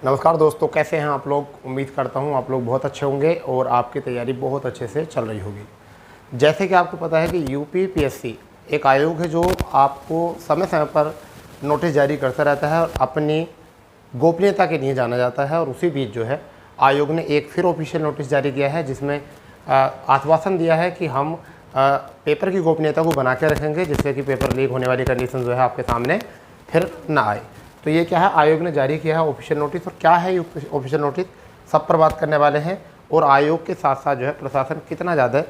नमस्कार दोस्तों, कैसे हैं आप लोग। उम्मीद करता हूं आप लोग बहुत अच्छे होंगे और आपकी तैयारी बहुत अच्छे से चल रही होगी। जैसे कि आपको पता है कि यूपीपीएससी एक आयोग है जो आपको समय समय पर नोटिस जारी करता रहता है और अपनी गोपनीयता के लिए जाना जाता है। और उसी बीच जो है आयोग ने एक फिर ऑफिशियल नोटिस जारी किया है जिसमें आश्वासन दिया है कि हम पेपर की गोपनीयता को बना के रखेंगे, जिससे कि पेपर लीक होने वाली कंडीशन जो है आपके सामने फिर ना आए। तो ये क्या है, आयोग ने जारी किया है ऑफिशियल नोटिस। और क्या है ये ऑफिशियल नोटिस, सब पर बात करने वाले हैं। और आयोग के साथ साथ जो है प्रशासन कितना ज़्यादा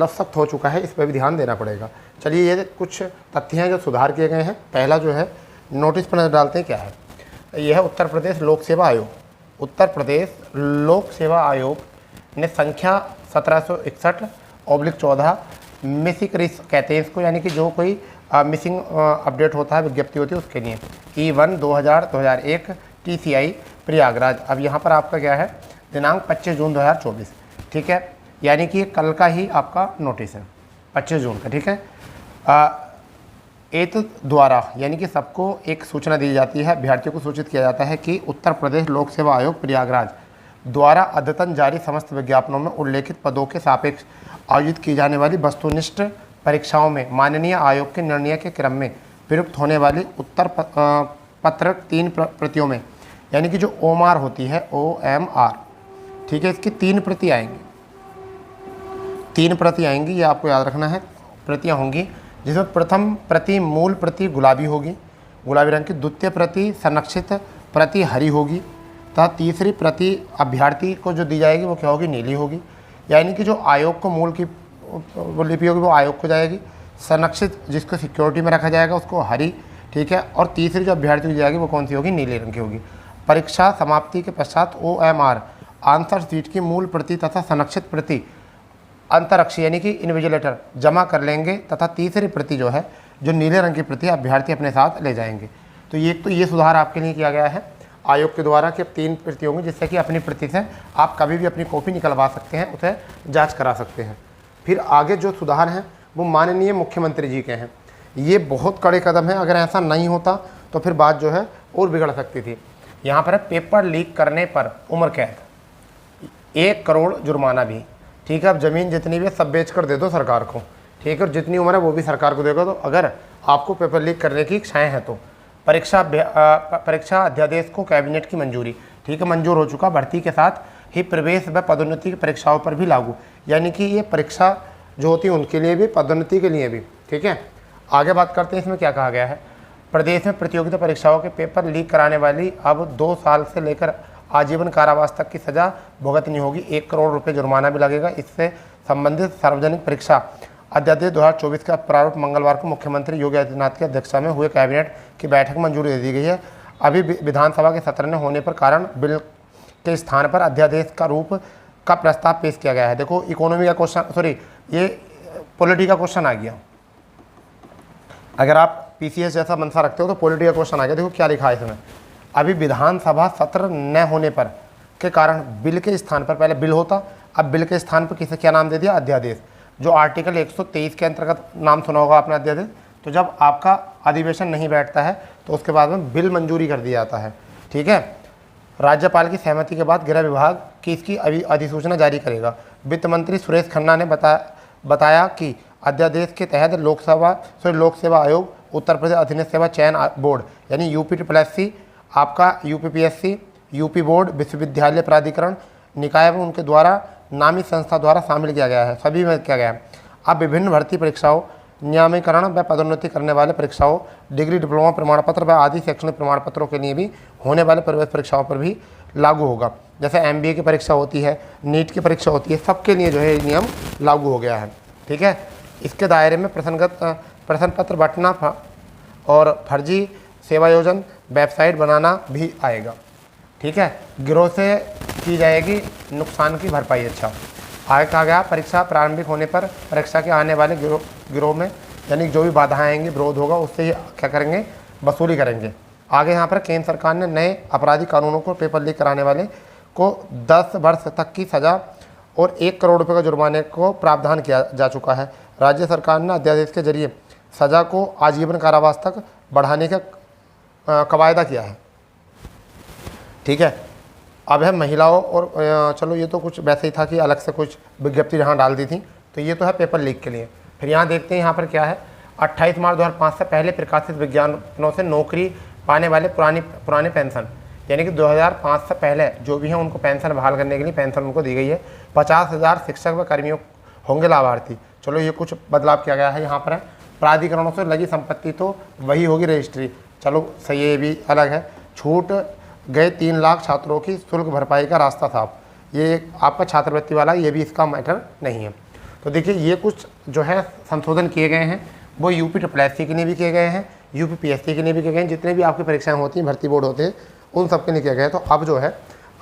सख्त हो चुका है, इस पर भी ध्यान देना पड़ेगा। चलिए, ये कुछ तथ्य हैं जो सुधार किए गए हैं। पहला जो है नोटिस पर नजर डालते हैं क्या है। यह है उत्तर प्रदेश लोक सेवा आयोग। उत्तर प्रदेश लोक सेवा आयोग ने संख्या 1761/14 मिसिक रिस कहते हैं इसको, यानी कि जो कोई मिसिंग अपडेट होता है, विज्ञप्ति होती है, उसके लिए E1 2001 TCI प्रयागराज। अब यहाँ पर आपका क्या है, दिनांक 25 जून 2024, ठीक है। यानी कि कल का ही आपका नोटिस है, 25 जून का, ठीक है। एत द्वारा यानी कि सबको एक सूचना दी जाती है, अभ्यर्थियों को सूचित किया जाता है कि उत्तर प्रदेश लोक सेवा आयोग प्रयागराज द्वारा अद्यतन जारी समस्त विज्ञापनों में उल्लेखित पदों के सापेक्ष आयोजित की जाने वाली वस्तुनिष्ठ परीक्षाओं में माननीय आयोग के निर्णय के क्रम में प्रयुक्त होने वाली उत्तर पत्रक 3 प्रतियों में, यानी कि जो OMR होती है, OMR, ठीक है, इसकी 3 प्रति आएंगी। 3 प्रति आएंगी, ये आपको याद रखना है। प्रतियां होंगी जिसमें प्रथम प्रति मूल प्रति गुलाबी होगी, गुलाबी रंग की। द्वितीय प्रति संरक्षित प्रति हरी होगी तथा तीसरी प्रति अभ्यर्थी को जो दी जाएगी वो क्या होगी, नीली होगी। यानी कि जो आयोग को मूल की वो लिपि होगी वो आयोग को जाएगी, संरक्षित जिसको सिक्योरिटी में रखा जाएगा उसको हरी, ठीक है। और तीसरी जो अभ्यर्थी को दी जाएगी वो कौन सी होगी, नीले रंग की होगी। परीक्षा समाप्ति के पश्चात OMR आंसर शीट की मूल प्रति तथा संरक्षित प्रति अंतरक्षी यानी कि इन्विजिलेटर जमा कर लेंगे तथा तीसरी प्रति जो है, जो नीले रंग की प्रति अभ्यर्थी अपने साथ ले जाएंगे। तो ये सुधार आपके लिए किया गया है आयोग के द्वारा कि अब 3 प्रति होंगी, जिससे कि अपनी प्रति से आप कभी भी अपनी कॉपी निकलवा सकते हैं, उसे जाँच करा सकते हैं। फिर आगे जो सुधार हैं वो माननीय मुख्यमंत्री जी के हैं। ये बहुत कड़े कदम हैं, अगर ऐसा नहीं होता तो फिर बात जो है और बिगड़ सकती थी। यहाँ पर है पेपर लीक करने पर उम्र कैद, 1 करोड़ जुर्माना भी, ठीक है। अब ज़मीन जितनी भी है सब बेच कर दे दो सरकार को, ठीक है, और जितनी उम्र है वो भी सरकार को देगा। तो अगर आपको पेपर लीक करने की इच्छाएँ हैं तो परीक्षा अध्यादेश को कैबिनेट की मंजूरी, ठीक है, मंजूर हो चुका। भर्ती के साथ ही प्रवेश व पदोन्नति की परीक्षाओं पर भी लागू, यानी कि ये परीक्षा जो होती है उनके लिए भी, पदोन्नति के लिए भी, ठीक है। आगे बात करते हैं इसमें क्या कहा गया है। प्रदेश में प्रतियोगिता परीक्षाओं के पेपर लीक कराने वाली अब 2 साल से लेकर आजीवन कारावास तक की सजा भुगतनी होगी। 1 करोड़ रुपये जुर्माना भी लगेगा। इससे संबंधित सार्वजनिक परीक्षा अध्यादेश 2024 का प्रारूप मंगलवार को मुख्यमंत्री योगी आदित्यनाथ की अध्यक्षता में हुए कैबिनेट की बैठक में मंजूरी दे दी गई है। अभी विधानसभा के सत्र न होने पर कारण बिल के स्थान पर अध्यादेश का रूप का प्रस्ताव पेश किया गया है। देखो, इकोनॉमी का क्वेश्चन, ये पॉलिटी का क्वेश्चन आ गया। अगर आप PCS जैसा मनसा रखते हो तो पॉलिटी का क्वेश्चन आ गया। देखो क्या लिखा है इसमें, अभी विधानसभा सत्र न होने पर के कारण बिल के स्थान पर, पहले बिल होता, अब बिल के स्थान पर किसे क्या नाम दे दिया, अध्यादेश। जो आर्टिकल 123 के अंतर्गत नाम सुना होगा आपने, अध्यादेश। तो जब आपका अधिवेशन नहीं बैठता है तो उसके बाद में बिल मंजूरी कर दिया जाता है, ठीक है। राज्यपाल की सहमति के बाद गृह विभाग की इसकी अधिसूचना जारी करेगा। वित्त मंत्री सुरेश खन्ना ने बताया कि अध्यादेश के तहत लोक सेवा आयोग, उत्तर प्रदेश अधीनस्थ सेवा चयन बोर्ड यानी UPSC, आपका UPPSC, यूपी बोर्ड, विश्वविद्यालय प्राधिकरण, निकाय व उनके द्वारा नामित संस्था द्वारा शामिल किया गया है, सभी में किया गया है। अब विभिन्न भर्ती परीक्षाओं, नियमीकरण व पदोन्नति करने वाले परीक्षाओं, डिग्री, डिप्लोमा प्रमाण पत्र व आदि शैक्षणिक प्रमाण पत्रों के लिए भी होने वाले प्रवेश परीक्षाओं पर भी लागू होगा। जैसे MBA की परीक्षा होती है, नीट की परीक्षा होती है, सबके लिए जो है ये नियम लागू हो गया है, ठीक है। इसके दायरे में प्रश्न पत्र बंटना और फर्जी सेवायोजन वेबसाइट बनाना भी आएगा, ठीक है। गिरोह से की जाएगी नुकसान की भरपाई। अच्छा, आगे कहा गया परीक्षा प्रारंभिक होने पर परीक्षा के आने वाले गिरोह में, यानी जो भी बाधाएं आएंगी, विरोध होगा, उससे ही क्या करेंगे, वसूली करेंगे। आगे यहाँ पर केंद्र सरकार ने नए आपराधिक कानूनों को पेपर लीक कराने वाले को 10 वर्ष तक की सज़ा और 1 करोड़ रुपये का जुर्माने को प्रावधान किया जा चुका है। राज्य सरकार ने अध्यादेश के जरिए सज़ा को आजीवन कारावास तक बढ़ाने का कवायदा किया है, ठीक है। अब है महिलाओं और चलो ये तो कुछ वैसे ही था कि अलग से कुछ विज्ञप्ति जहाँ डाल दी थी, तो ये तो है पेपर लीक के लिए। फिर यहाँ देखते हैं यहाँ पर क्या है, 28 मार्च 2005 से पहले प्रकाशित विज्ञापनों से नौकरी पाने वाले पुराने पेंशन, यानी कि 2005 से पहले जो भी हैं उनको पेंशन बहाल करने के लिए पेंशन उनको दी गई है। 50,000 शिक्षक व कर्मियों होंगे लाभार्थी। चलो ये कुछ बदलाव किया गया है। यहाँ पर है प्राधिकरणों से लगी संपत्ति तो वही होगी रजिस्ट्री, चलो सही है, ये भी अलग है। छूट गए 3 लाख छात्रों की शुल्क भरपाई का रास्ता साफ, ये आपका छात्रवृत्ति वाला, ये भी इसका मैटर नहीं है। तो देखिए ये कुछ जो है संशोधन किए गए हैं वो UPSSC के लिए भी किए गए हैं, UPPSC के लिए भी किए गए हैं। जितने भी आपकी परीक्षाएं होती हैं, भर्ती बोर्ड होते हैं, उन सब के लिए किया गया है। तो अब जो है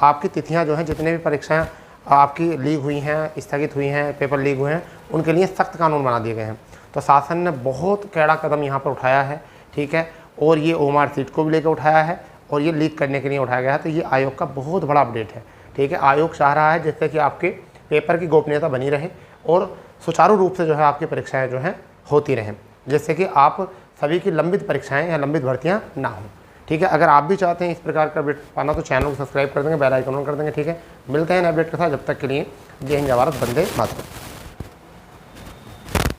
आपकी तिथियां जो हैं, जितने भी परीक्षाएं आपकी लीक हुई हैं, स्थगित हुई हैं, पेपर लीक हुए हैं, उनके लिए सख्त कानून बना दिए गए हैं। तो शासन ने बहुत कड़ा कदम यहाँ पर उठाया है, ठीक है। और ये OMR सीट को भी लेकर उठाया है और ये लीक करने के लिए उठाया गया है। तो ये आयोग का बहुत बड़ा अपडेट है, ठीक है। आयोग चाह रहा है जिससे कि आपके पेपर की गोपनीयता बनी रहे और सुचारू रूप से जो है आपकी परीक्षाएं जो हैं होती रहें, जिससे कि आप सभी की लंबित परीक्षाएं या लंबित भर्तियां ना हों, ठीक है। अगर आप भी चाहते हैं इस प्रकार का अपडेट पाना तो चैनल को सब्सक्राइब कर देंगे, बेल आइकन ऑन कर देंगे, ठीक है। मिलते हैं नए अपडेट के साथ, जब तक के लिए जय हिंद, जय भारत, वंदे मातरम।